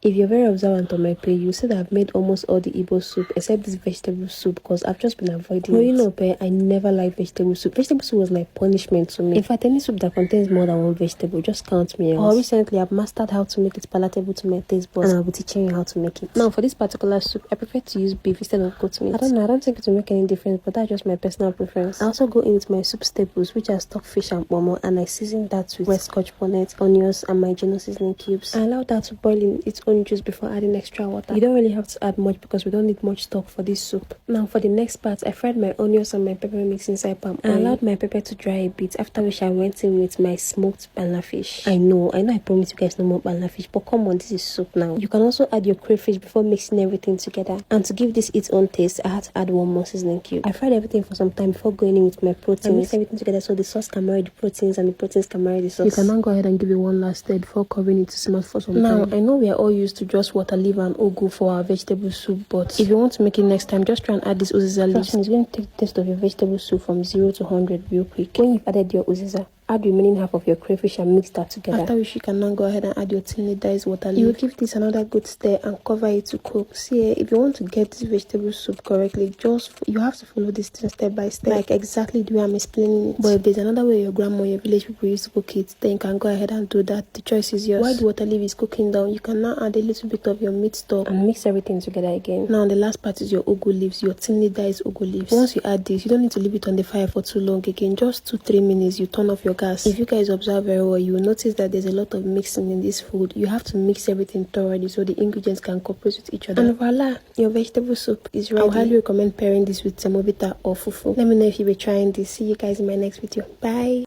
If you're very observant on my page, you see that I've made almost all the Igbo soup except this vegetable soup because I've just been avoiding it. I never liked vegetable soup. Vegetable soup was like punishment to me. In fact, any soup that contains more than one vegetable, just count me out. Recently, I've mastered how to make it palatable to my taste buds, and I'll be teaching you how to make it. Now, for this particular soup, I prefer to use beef instead of goat meat. I don't think it will make any difference, but that's just my personal preference. I also go in with my soup staples, which are stockfish and pomo, and I season that with red scotch bonnet, onions, and my Geno seasoning cubes. I allow that to boil in its own juice before adding extra water. You don't really have to add much because we don't need much stock for this soup. Now, for the next part, I fried my onions and my pepper mix inside palm oil. I allowed my pepper to dry a bit, after which I went in with my smoked banana fish. I know I promised you guys no more banana fish, but come on, this is soup now. You can also add your crayfish before mixing everything together. And to give this its own taste, I had to add one more seasoning cube. I fried everything for some time before going in with my proteins. I mixed everything together so the sauce can marry the proteins and the proteins can marry the sauce. You can now go ahead and give it one last stir before covering it to simmer for some time. Now, I know we are all used to just water leaf and ugu for our vegetable soup, but if you want to make it next time, just try and add this uziza leaf. It's going to take the taste of your vegetable soup from 0 to 100 real quick. When you've added your uziza, add the remaining half of your crayfish and mix that together. After which you can now go ahead and add your thinly diced water leaf. You will give this another good stir and cover it to cook. See, if you want to get this vegetable soup correctly, you have to follow this thing step by step, like exactly the way I'm explaining it. But if there's another way your grandma or your village people used to cook it, then you can go ahead and do that. The choice is yours. While the water leaf is cooking down, you can now add a little bit of your meat stock and mix everything together again. Now the last part is your ugu leaves, your thinly diced ugu leaves. Once you add this, you don't need to leave it on the fire for too long again. Just 2-3 minutes, you turn off your gas. If you guys observe very well, you will notice that there's a lot of mixing in this food. You have to mix everything thoroughly so the ingredients can cooperate with each other. And voila, your vegetable soup is ready. I would highly recommend pairing this with semovita or fufu. Let me know if you were trying this. See you guys in my next video. Bye.